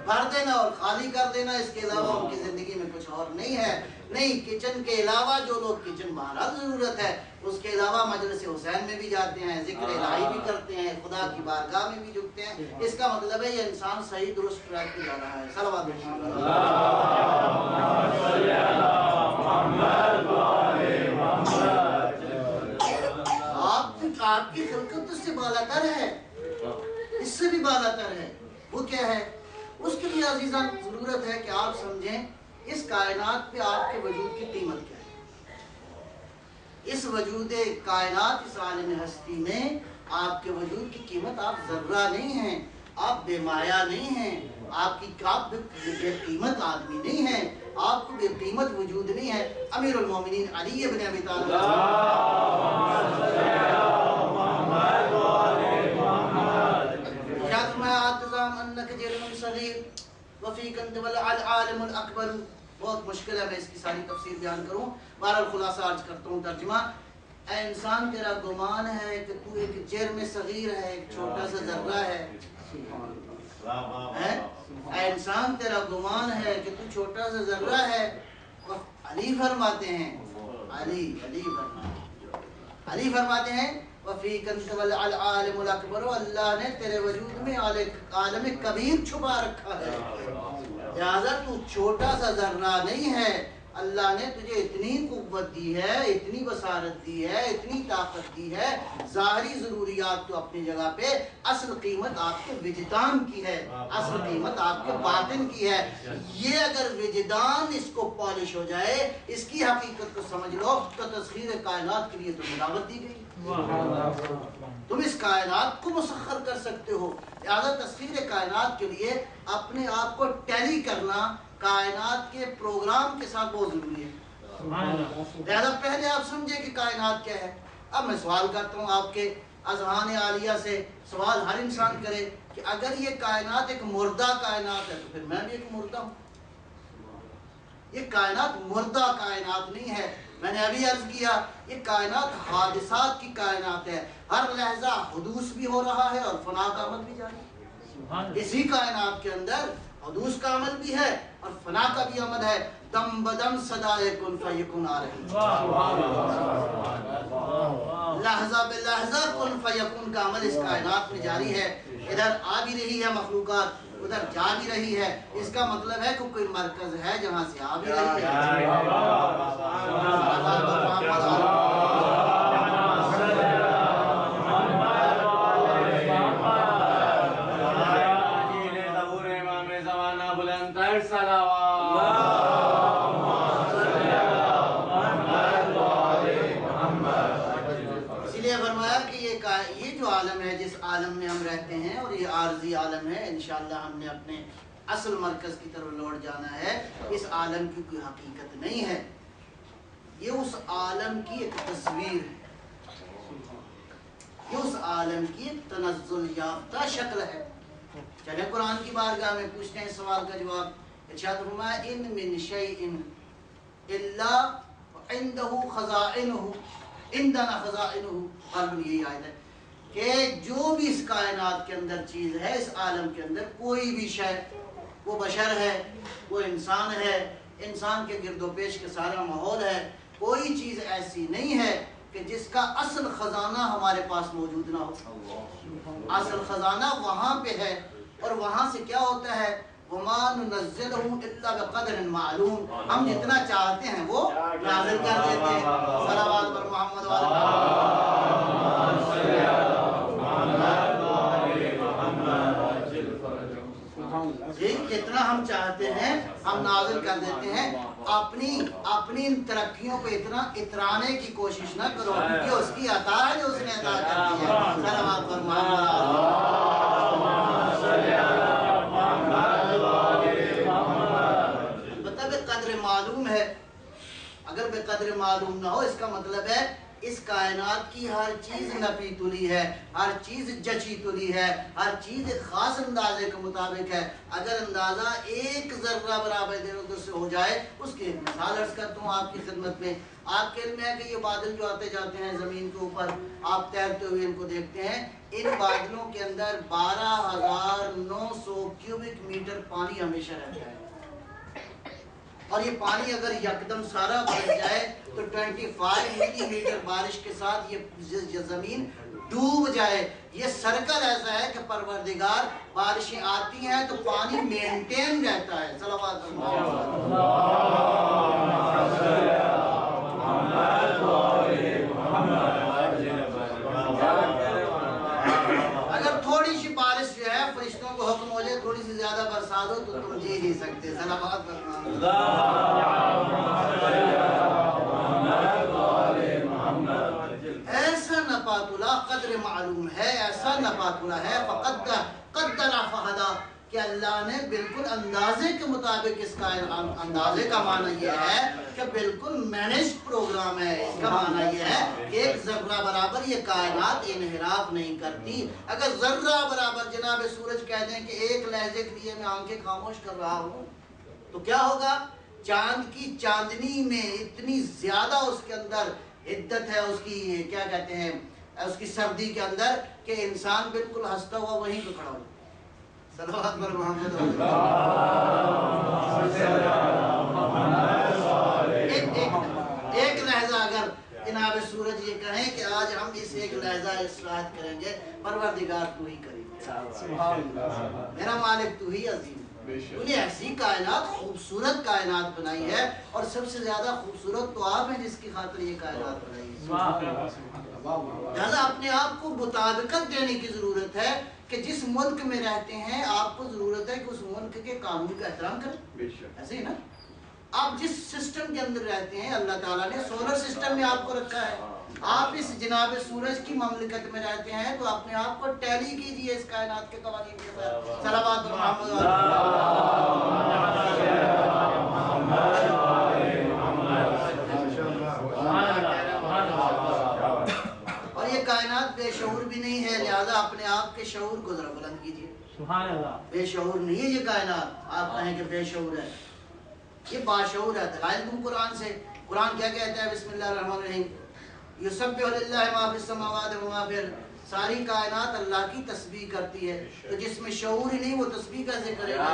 بھر دینا اور خالی کر دینا, اس کے علاوہ ان کی زندگی میں کچھ اور نہیں ہے. نہیں, کچن کے علاوہ جو لوگ کچن بہرحال ضرورت ہے, اس کے علاوہ مجلس حسین میں بھی جاتے ہیں, ذکر الہی بھی کرتے ہیں, خدا کی بارگاہ میں بھی جھکتے ہیں. اس کا مطلب ہے یہ انسان صحیح درست ٹریک پہ جا رہا ہے. صلوات آپ کی خلقت اس سے بالاتر ہے, اس سے بھی بالاتر ہے. وہ کیا ہے؟ اس کے لیے عزیزان ضرورت ہے کہ آپ سمجھیں اس کائنات پہ آپ کے وجود کی قیمت کیا ہے. اس وجود کائنات, اس عالم ہستی میں آپ کے وجود کی قیمت, آپ ذرہ نہیں ہیں, آپ بے مایہ نہیں ہیں, آپ بے قیمت آدمی نہیں ہیں, آپ کو بے قیمت وجود نہیں ہے. امیر المومنین علی بن ابی طالب بہت مشکل ہے میں اس کی ساری تفسیر بیان کروں, بہرحال خلاصہ عرض کرتا ہوں ترجمہ. اے انسان تیرا گمان ہے کہ تو ایک جرم صغیر ہے, ایک چھوٹا سا ذرہ ہے. اے انسان تیرا گمان ہے کہ تو چھوٹا سا ذرہ ہے. علی فرماتے ہیں, علی فرماتے ہیں وَفِيكَ أَنْتَ وَالْعَالِمُ الْأَكْبَرُ, اللہ نے تیرے وجود میں عالم کبیر چھپا رکھا ہے. لہذا تو چھوٹا سا ذرہ نہیں ہے, اللہ نے تجھے اتنی قوت دی ہے، اتنی بصارت دی ہے، اتنی طاقت دی ہے، ظاہری ضروریات تو اپنی جگہ پہ، اصل قیمت آپ کے وجدان کی ہے، اصل قیمت آپ کے باطن کی ہے۔ یہ اگر وجدان اس کو پالش ہو جائے، اس کی حقیقت کو سمجھ لو، تو تسخیر کائنات کے لیے تمہیں دعوت دی گئی۔ تم اس کائنات کو مسخر کر سکتے ہو، لہذا تسخیر کائنات کے لیے اپنے آپ کو ٹیلی کرنا کائنات کے پروگرام کے ساتھ بہت ضروری ہے۔ لہذا پہلے آپ سمجھے کہ کائنات کیا ہے۔ اب میں سوال کرتا ہوں آپ کے اذہان عالیہ سے، سوال ہر انسان کرے کہ اگر یہ کائنات ایک مردہ کائنات ہے تو پھر میں بھی ایک مردہ ہوں۔ یہ کائنات مردہ کائنات نہیں ہے، میں نے ابھی عرض کیا یہ کائنات حادثات کی کائنات ہے، ہر لحظہ حدوث بھی ہو رہا ہے اور فنا کا عمل بھی جاری ہے۔ اسی کائنات کے اندر حدوث کا عمل بھی ہے اور فنا کا بھی عمل ہے، دم بدم صدائے کن فیکن آ رہی ہے، لحظہ بے لحظہ کن فیکن کا عمل اس کائنات میں جاری ہے۔ ادھر آ بھی رہی ہے مخلوقات، ادھر جا بھی رہی ہے، اس کا مطلب ہے کہ کوئی مرکز ہے جہاں سے آ بھی رہی ہے۔ اسی لیے فرمایا کہ یہ جو عالم ہے، جس عالم میں ہم رہتے ہیں، اور یہ عارضی عالم ہے، انشاءاللہ ہم نے اپنے اصل مرکز کی طرف لوٹ جانا ہے۔ اس عالم کی کوئی حقیقت نہیں ہے، یہ اس عالم کی ایک تصویر ہے، یہ اس عالم کی ایک تنزل یافتہ شکل ہے۔ چلے قرآن کی بارگاہ میں پوچھتے ہیں سوال کا جواب۔ ارشاد فرمایا ان من شیء الا عنده خزائنه عندنا خزائنه، غالباً یہی آیت ہے کہ جو بھی اس کائنات کے اندر چیز ہے، اس عالم کے اندر کوئی بھی شے، وہ بشر ہے، وہ انسان ہے، انسان کے گرد و پیش کے سارا ماحول ہے، کوئی چیز ایسی نہیں ہے کہ جس کا اصل خزانہ ہمارے پاس موجود نہ ہو۔ اصل خزانہ وہاں پہ ہے، اور وہاں سے کیا ہوتا ہے؟ وَمَا نُنَزِّلُهُ إِلَّا بِقَدْرٍ مَعْلُومٍ، ہم جتنا چاہتے ہیں وہ نازل کر دیتے ہیں۔ صلوات پر محمد جتنا ہم چاہتے ہیں ہم نازل کر دیتے ہیں۔ اپنی ان ترقیوں کو اتنا اترانے کی کوشش نہ کرو، یہ اس کی عطا ہے جو اس نے عطا کر دی ہے۔ صلوات پر بے قدر معلوم ہے، اگر بے قدر معلوم نہ ہو اس کا مطلب ہے اس کائنات کی ہر چیز نپی تلی ہے، ہر چیز جچی تلی ہے، ہر چیز ایک خاص اندازے کے مطابق ہے۔ اگر اندازہ ایک ذرہ برابر ادھر ادھر سے ہو جائے، اس کی ایک مثال عرض کرتا ہوں آپ کی خدمت میں۔ آپ کے علم ہے کہ یہ بادل جو آتے جاتے ہیں زمین کے اوپر، آپ تیرتے ہوئے ان کو دیکھتے ہیں، ان بادلوں کے اندر 12,900 کیوبک میٹر پانی ہمیشہ رہتا ہے، اور یہ پانی اگر یکدم سارا برس جائے تو 25 ملی میٹر بارش کے ساتھ یہ زمین ڈوب جائے۔ یہ سرکل ایسا ہے کہ پروردگار بارشیں آتی ہیں تو پانی مینٹین رہتا ہے۔ صلوات اگر تھوڑی سی بارش جو ہے فرشتوں کو حکم ہو جائے تھوڑی سی زیادہ برسات ہو تو تم جی نہیں سکتے۔ صلوات ایسا نپاتلا قدر معلوم ہے، ایسا نپاتلا ہے قدر فہدا کہ اللہ نے بالکل اندازے کے مطابق اس کا اندازے کا معنی یہ ہے کہ بالکل مینج پروگرام ہے۔ اس کا معنی یہ ہے کہ ایک ذرہ برابر یہ کائنات انحراف نہیں کرتی۔ اگر ذرہ برابر جناب سورج کہہ دیں کہ ایک لہجے کے لیے میں آنکھیں خاموش کر رہا ہوں تو کیا ہوگا؟ چاند کی چاندنی میں اتنی زیادہ اس کے اندر عدت ہے، اس کی کیا کہتے ہیں، اس کی سردی کے اندر، کہ انسان بالکل ہنستا ہوا وہیں پہ کھڑا ہو۔ صلوات پر محمد۔ ایک لہجہ اگر جناب سورج یہ کہیں کہ آج ہم اس ایک لہجہ استراحت کریں گے، پروردگار تو ہی کریم، میرا مالک تو ہی عظیم، انہیں ایسی کائنات خوبصورت کائنات بنائی ہے، اور سب سے زیادہ خوبصورت تو آپ ہیں جس کی خاطر یہ کائنات بنائی ہے۔ لہذا اپنے آپ کو مطابقت دینے کی ضرورت ہے کہ جس ملک میں رہتے ہیں آپ کو ضرورت ہے کہ اس ملک کے قانون کا احترام کریں، ایسے ہی نا؟ آپ جس سسٹم کے اندر رہتے ہیں، اللہ تعالیٰ نے سولر سسٹم میں آپ کو رکھا ہے، آپ اس جناب سورج کی مملکت میں رہتے ہیں، تو اپنے آپ کو ٹیلی کیجئے اس کائنات کے قوانین کے ساتھ۔ صلوات محمد اور یہ کائنات بے شعور بھی نہیں ہے، لہذا اپنے آپ کے شعور کو ذرا بلند کیجئے۔ سبحان اللہ، بے شعور نہیں ہے یہ کائنات، آپ کہیں کہ بے شعور ہے، یہ باشعور ہے۔ دلائل دوں قرآن سے، قرآن کیا کہتا ہے؟ بسم اللہ الرحمن الرحیم، یسبح للہ ما فی السماوات و ما فی الارض، ساری کائنات اللہ کی تسبیح کرتی ہے، تو جس میں شعور ہی نہیں وہ تسبیح کیسے کرے گا؟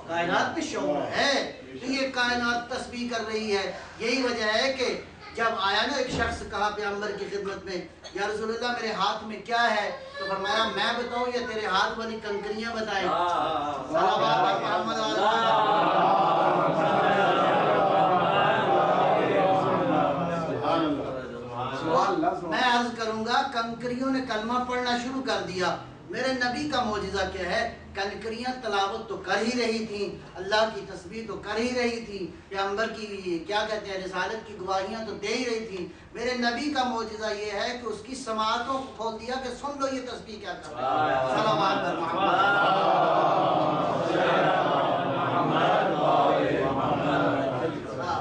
کائنات میں شعور ہے تو یہ کائنات تسبیح کر رہی ہے۔ یہی وجہ ہے کہ جب آیا نا ایک شخص کہا پیغمبر کی خدمت میں، یا رسول اللہ میرے ہاتھ میں کیا ہے؟ تو فرمایا میں بتاؤں یا تیرے ہاتھ والی کنکریاں بتائیں؟ صلوات محمد میں عرض کروں گا، کنکریوں نے کلمہ پڑھنا شروع کر دیا۔ میرے نبی کا معجزہ کیا ہے؟ کنکریاں تلاوت تو کر ہی رہی تھیں، اللہ کی تسبیح تو کر ہی رہی تھی، پیغمبر کی کیا کہتے ہیں رسالت کی گواہیاں تو دے ہی رہی تھی۔ میرے نبی کا معجزہ یہ ہے کہ اس کی سماعتوں کو کھول دیا کہ سن لو یہ تسبیح کیا کر رہا ہے۔ صلوات پر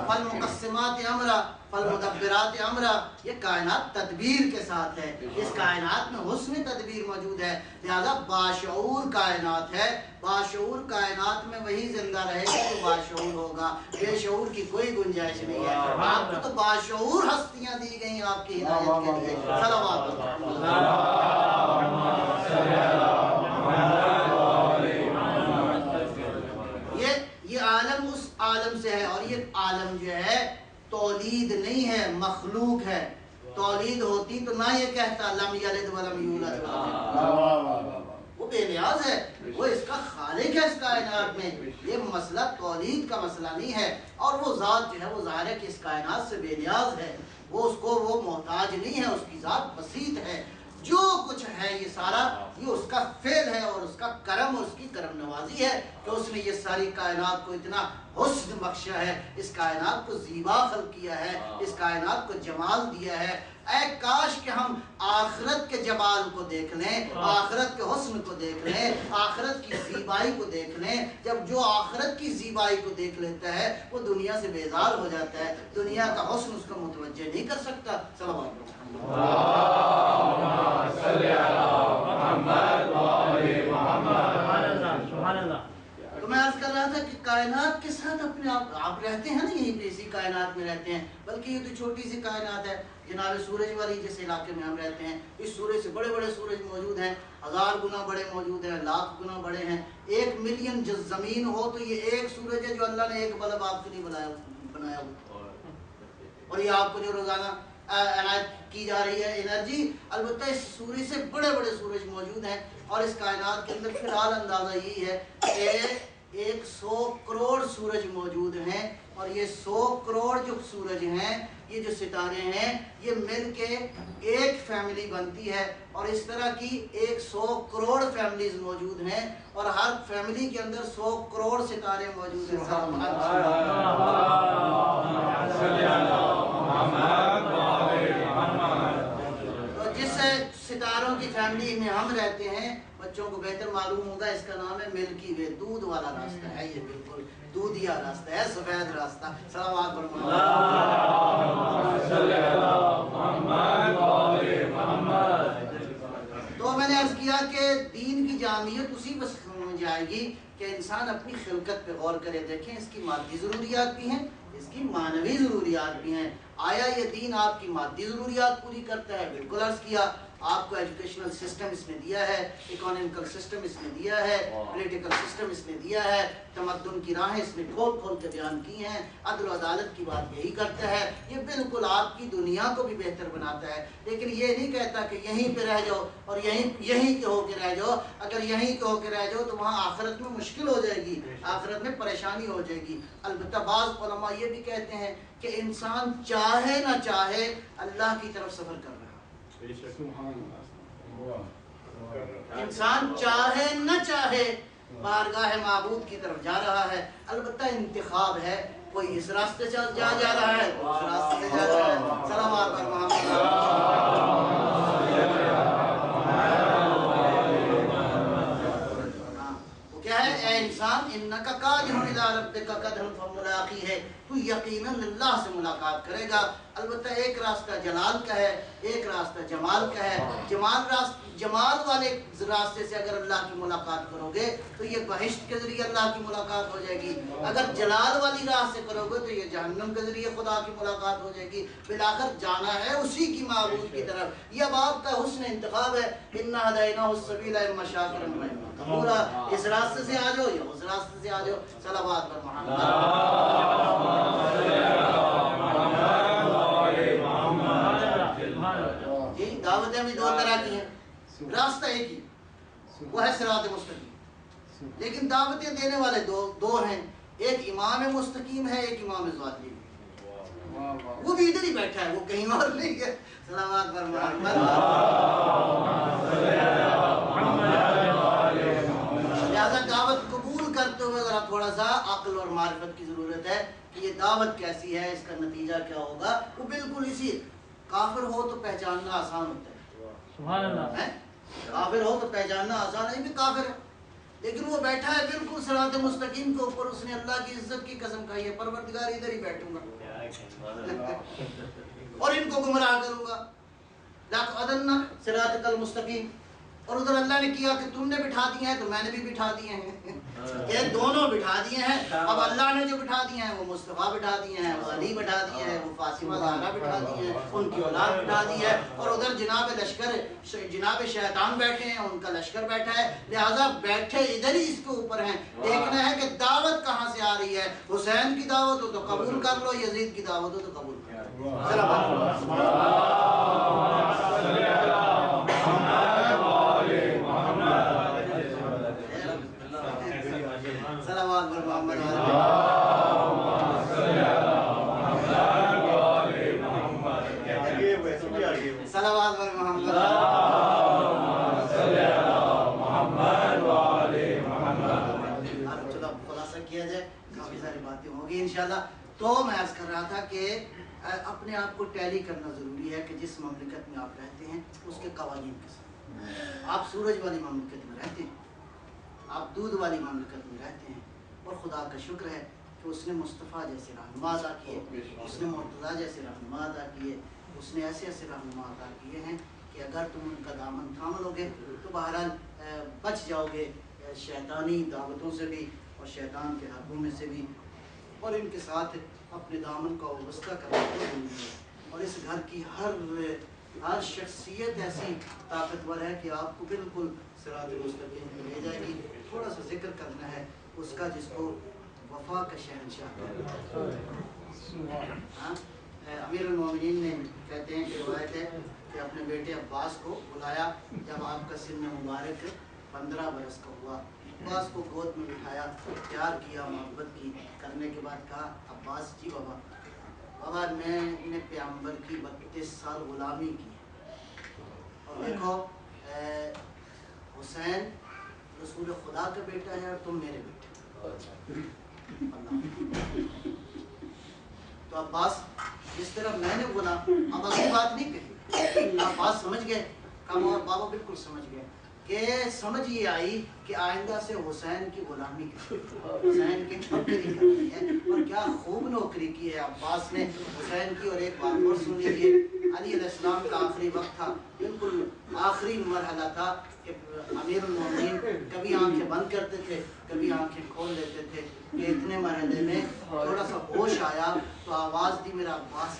فالمقسمات امرا فالمدبرات امرا، یہ کائنات تدبیر کے ساتھ ہے، اس کائنات میں حسن تدبیر موجود ہے، لہذا باشعور کائنات ہے۔ باشعور کائنات میں وہی زندہ رہے گا جو باشعور ہوگا، بے شعور کی کوئی گنجائش نہیں ہے۔ آپ کو تو باشعور ہستیاں دی گئی آپ کی ہدایت کے لیے۔ صلوات یہ عالم اس عالم سے ہے، اور یہ عالم جو ہے تولید نہیں ہے، مخلوق ہے۔ تولید ہوتی تو نہ یہ کہتا لم یلد ولم یولد، وہ بے نیاز ہے، وہ اس کا خالق ہے۔ اس کائنات میں یہ مسئلہ تولید کا مسئلہ نہیں ہے، اور وہ ذات جو ہے وہ ظاہر ہے کہ اس کائنات سے بے نیاز ہے، وہ اس کو وہ محتاج نہیں ہے، اس کی ذات بسیط ہے۔ جو کچھ ہے یہ سارا یہ اس کا فعل ہے، اور اس کا کرم اور اس کی کرم نوازی ہے کہ اس نے یہ ساری کائنات کو اتنا حسن بخشا ہے، اس کائنات کو زیبا خلق کیا ہے، اس کائنات کو جمال دیا ہے۔ اے کاش کہ ہم آخرت کے جمال کو دیکھ لیں، آخرت کے حسن کو دیکھ لیں، آخرت کی زیبائی کو دیکھ لیں۔ جب جو آخرت کی زیبائی کو دیکھ لیتا ہے وہ دنیا سے بیزار ہو جاتا ہے، دنیا کا حسن اس کو متوجہ نہیں کر سکتا۔ صلوات تو میں عرض کر رہا تھا کہ کائنات کے ساتھ اپنے آپ رہتے ہیں نا، یہیں پہ اسی کائنات میں رہتے ہیں، بلکہ یہ تو چھوٹی سی کائنات ہے جناب سورج والی جس علاقے میں ہم رہتے ہیں، اس سورج سے بڑے بڑے سورج موجود ہیں، 1000 گنا بڑے موجود ہیں، 1,00,000 گنا بڑے ہیں۔ 1 ملین زمین ہو تو یہ ایک سورج ہے جو اللہ نے ایک بلب آپ کے لیے بنایا ہوا، اور یہ آپ کو جو روزانہ عنایت کی جا رہی ہے انرجی، البتہ اس سورج سے بڑے بڑے سورج موجود ہیں، اور اس کائنات کے اندر فی الحال اندازہ یہی ہے کہ 100 کروڑ سورج موجود ہیں، اور یہ 100 کروڑ جو سورج ہیں، یہ جو ستارے ہیں، یہ مل کے ایک فیملی بنتی ہے، اور اس طرح کی 100 کروڑ فیملیز موجود ہیں، اور ہر فیملی کے اندر 100 کروڑ ستارے موجود ہیں۔ تو جس ستاروں کی فیملی میں ہم رہتے ہیں، بچوں کو بہتر معلوم ہوگا، اس کا نام ہے ملکی وے، دودھ والا راستہ ہے، یہ بالکل دودھیا راستہ ہے، سفید راستہ۔ صلوات پر تو میں نے عرض کیا کہ دین کی جامعیت اسی پر سمجھ جائے گی کہ انسان اپنی خلقت پہ غور کرے، دیکھیں اس کی مادی ضروریات بھی ہیں، اس کی معنوی ضروریات بھی ہیں۔ آیا یہ دین آپ کی مادی ضروریات پوری کرتا ہے؟ بالکل عرض کیا۔ آپ کو ایجوکیشنل سسٹم اس نے دیا ہے، اکانومیکل سسٹم اس نے دیا ہے، پولیٹیکل سسٹم اس نے دیا ہے، تمدن کی راہیں اس نے کھول کھول کے بیان کی ہیں، عدل و عدالت کی بات یہی کرتا ہے، یہ بالکل آپ کی دنیا کو بھی بہتر بناتا ہے، لیکن یہ نہیں کہتا کہ یہیں پہ رہ جاؤ اور یہیں کے ہو کے رہ جاؤ، اگر یہیں کے ہو کے رہ جاؤ تو وہاں آخرت میں مشکل ہو جائے گی، آخرت میں پریشانی ہو جائے گی۔ البتہ بعض علماء یہ بھی کہتے ہیں کہ انسان چاہے نہ چاہے اللہ کی طرف سفر کر رہا ہے، انسان چاہے نہ چاہے بارگاہ معبود کی طرف جا رہا ہے، البتہ انتخاب ہے، کوئی اس راستے سے جا رہا ہے، کوئی اس راستے سے جا رہا ہے۔ صلوات پر محمد۔ وہ کیا ہے؟ اے انسان انک کادح الی ربک قدحا فملاقی ہے، تو یقیناً اللہ سے ملاقات کرے گا، البتہ ایک راستہ جلال کا ہے، ایک راستہ جمال کا ہے۔ جمال والے راستے سے اگر اللہ کی ملاقات کرو گے تو یہ بہشت کے ذریعے اللہ کی ملاقات ہو جائے گی، اگر جلال والی راہ سے کرو گے تو یہ جہنم کے ذریعے خدا کی ملاقات ہو جائے گی، بالآخر جانا ہے اسی کی معبود کی طرف۔ یہ اب آپ کا حسن انتخاب ہے، انا ہدیناہ السبیل اما شاکرا و اما کفورا، اس راستے سے آ جاؤ یا اس راستے سے آ جاؤ۔ صلوات پر جی دعوتیں بھی دو طرح کی ہیں، راستہ ایک ہی وہ ہے صراط مستقیم، لیکن دعوتیں دینے والے دو ہیں، ایک امام مستقیم ہے، ایک امام ظالم، وہ بھی ادھر ہی بیٹھا ہے، وہ کہیں اور نہیں ہے۔ صلوات پر محمد۔ لہذا دعوت قبول کرتے ہوئے ذرا تھوڑا سا عقل اور معرفت کی ضرورت ہے کہ یہ دعوت کیسی ہے، اس کا نتیجہ کیا ہوگا۔ وہ بالکل اسی، کافر ہو تو پہچاننا آسان ہوتا ہے، سبحان اللہ، کافر ہو تو پہچاننا آسان ہے کہ کافر ہے، لیکن وہ بیٹھا ہے بالکل صراط مستقیم کے اوپر، اس نے اللہ کی عزت کی قسم کھائی ہے، پروردگار ادھر ہی بیٹھوں گا اور ان کو گمراہ کروں گا، لَأَقْعُدَنَّ صِرَاطَكَ الْمُسْتَقِيمَ، اور ادھر اللہ نے کیا کہ تم نے بٹھا دیے ہیں تو میں نے بھی بٹھا دیے ہیں، یہ دونوں بٹھا دیے ہیں۔ اب اللہ نے جو بٹھا دیے ہیں وہ مصطفیٰ بٹھا دیے ہیں، وہ علی بٹھا دیے ہیں، وہ فاطمہ زہرا بٹھا دیے ہیں، ان کی اولاد بٹھا دی ہے، اور ادھر جناب شیطان بیٹھے ہیں، ان کا لشکر بیٹھا ہے، لہٰذا بیٹھے ادھر ہی اس کے اوپر ہیں۔ دیکھنا ہے کہ دعوت کہاں سے آ رہی ہے، حسین کی دعوت ہو تو قبول کر لو، یزید کی دعوت ہو تو قبول کر لو۔ صلوات پر محمد۔ صلوات پر محمد۔ چلو خلاصہ کیا جائے، کافی ساری باتیں ہوگی انشاءاللہ۔ تو میں عرض کر رہا تھا کہ اپنے آپ کو ٹیلی کرنا ضروری ہے کہ جس مملکت میں آپ رہتے ہیں اس کے قوانین کے ساتھ۔ آپ سورج والی مملکت میں رہتے ہیں، آپ دودھ والی مملکت میں رہتے ہیں، اور خدا کا شکر ہے کہ اس نے مصطفیٰ جیسے رہنما عطا کیے، اس نے مرتضیٰ جیسے رہنما عطا کیے، اس نے ایسے ایسے رہنما عطا کیے ہیں کہ اگر تم ان کا دامن تھام لو گے تو بہرحال بچ جاؤ گے شیطانی دعوتوں سے بھی اور شیطان کے حربوں میں سے بھی، اور ان کے ساتھ اپنے دامن کا وابستہ کرنا ضروری ہے۔ اور اس گھر کی ہر شخصیت ایسی طاقتور ہے کہ آپ کو بالکل صراط مستقیم پہ لے جائے گی۔ تھوڑا سا ذکر کرنا ہے اس کا جس کو وفا کا شہنشاہ کہتے ہیں۔ امیر المومنین نے کہتے ہیں کہ روایت ہے کہ اپنے بیٹے عباس کو بلایا جب آپ کا سن مبارک 15 برس کا ہوا، عباس کو گود میں بٹھایا، پیار کیا، محبت کی، کرنے کے بعد کہا عباس جی بابا میں نے پیغمبر کی 32 سال غلامی کی، اور دیکھو حسین رسول خدا کا بیٹا ہے اور تم میرے بیٹے۔ تو عباس جس طرح میں نے بولا، اب اگلی بات نہیں کہی، عباس سمجھ گئے، کام اور بابا بالکل سمجھ گئے کہ سمجھ یہ آئی کہ آئندہ سے حسین کی غلامی کی، حسین کی نوکری کرنی ہے، اور کیا خوب نوکری کی ہے عباس نے حسین کی۔ اور ایک بات اور سن لیجیے، علی علیہ السلام کا آخری وقت تھا، بالکل آخری مرحلہ تھا کہ امیر المومنین کبھی آنکھیں بند کرتے تھے، کبھی آنکھیں کھول لیتے تھے، کہ اتنے مرحلے میں تھوڑا سا ہوش آیا تو آواز دی میرا عباس،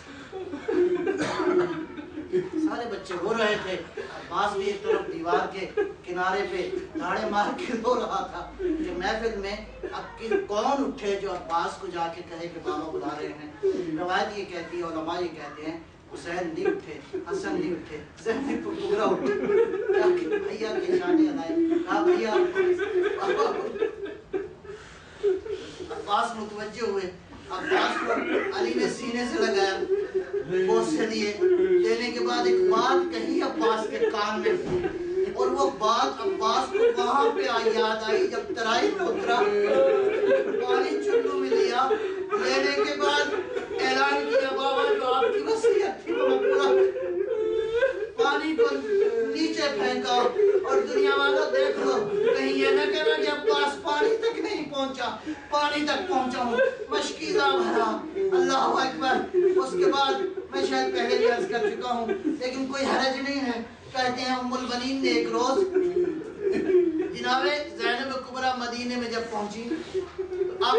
سارے بچے رو رہے تھے، عباس بھی ایک طرف دیوار کے کنارے پہ دھاڑے مار کے رو رہا تھا کہ محفل میں اب کون اٹھے جو عباس کو جا کے کہے کہ بابا بلا رہے ہیں۔ روایت یہ کہتی ہے، علماء یہ کہتے ہیں حسین نہیں اٹھے، حسن نہیں اٹھے، زینب پورا اٹھے، کہ بھیا کی شادی ادائے، کہا بھیا عباس متوجہ ہوئے، عباس کو علی نے سینے سے لگایا، بوس سے دیے، دینے کے بعد ایک بات کہی عباس کے کان میں، اور وہ بات عباس کو وہاں پہ یاد آئی جب ترائی میں اترا، پانی چلو میں لیا، لینے کے بعد اعلان کیا بابا جو آپ کی وصیت تھی وہ میں پورا، پانی کو نیچے پھینکا، اور دنیا والا دیکھ لو کہیں یہ نہ کہنا کہ عباس پانی تک نہیں پہنچا، پانی تک پہنچا ہوں، مشکیزہ بھرا، اللہ اکبر۔ اس کے بعد میں شاید پہلے بھی عرض کر چکا ہوں لیکن کوئی حرج نہیں ہے، کہتے ہیں ام البنین نے ایک روز جناب زینب کبریٰ مدینے میں جب پہنچی، اب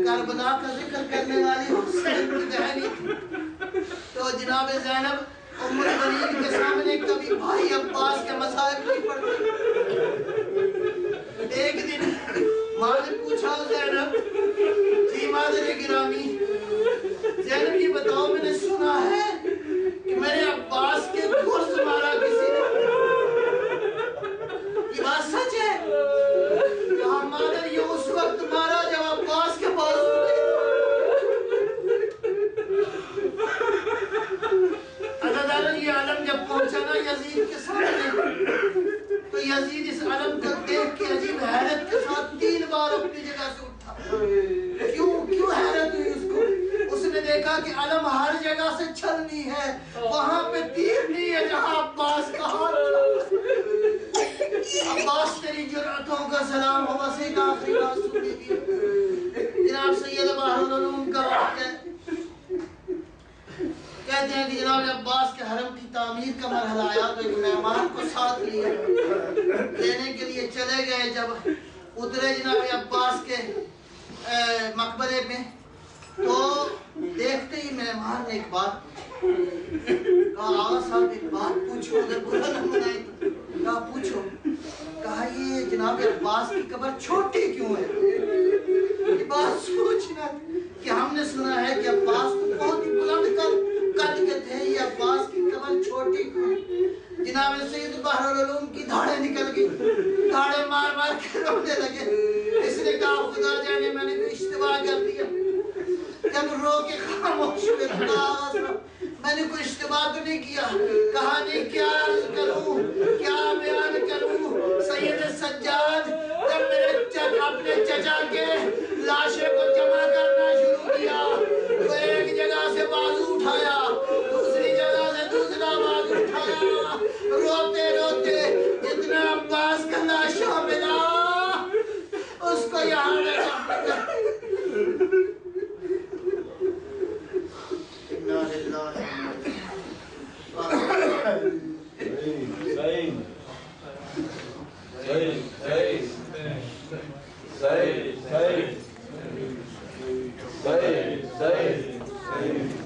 کربلا کا ذکر کرنے والی حسین کی بہنی تھی، تو جناب زینب ام البنین کے سامنے کبھی بھائی عباس کے مصائب نہیں پڑتے۔ ایک دن ماں نے پوچھا زینب، جی مادر گرامی، زینب یہ بتاؤ میں نے سنا ہے کہ میرے عباس کے گرز مارا کسی نے، یہ بات سچ ہے؟ کہا مادر یہ اس وقت مارا جب عباس کے بازو میں، عزیزانو یہ علم جب پہنچا نا یزید کے سامنے، تو یزید اس علم کو دیکھ کے عجیب حیرت کے ساتھ 3 بار اپنی جگہ سے اٹھا۔ کیوں حیرت ہوئی اس کو؟ اس نے دیکھا کہ علم ہر جگہ سے چھلنی ہے، وہاں پہ تیر نہیں ہے جہاں عباس کا ہاتھ تھا۔ عباس تیری جرأتوں کا سلام ہو، بس ایک آخری بات سن لیجیے۔ جناب سید بحر العلوم کا واقعہ ہے، کہتے ہیں کہ جناب عباس کے حرم کی تعمیر کا مرحلہ آیا تو ایک مہمان کو ساتھ لینے کے لیے چلے گئے، جب اترے جناب عباس کے مقبرے میں تو دیکھتے ہی مہمان نے ایک بات پوچھی، کہا آغا صاحب ایک بات پوچھو، اگر برا نہ منائے تو، کہا پوچھو، کہا یہ جناب عباس کی قبر چھوٹی کیوں ہے؟ یہ بات سوچنا کہ ہم نے سنا ہے کہ عباس تو بہت ہی بلند قد کے تھے، یہ عباس کی قبر چھوٹی کیوں؟ جناب سید بحر العلوم کی دھاڑیں نکل گئی، دھاڑیں مار مار کے رونے لگے۔ اس نے کہا خدا جانے میں نے کوئی اشتباہ کر دیا، جب رو کے خاموش ہوئے، میں نے کوئی اشتباہ تو نہیں کیا؟ کہا نہیں کیا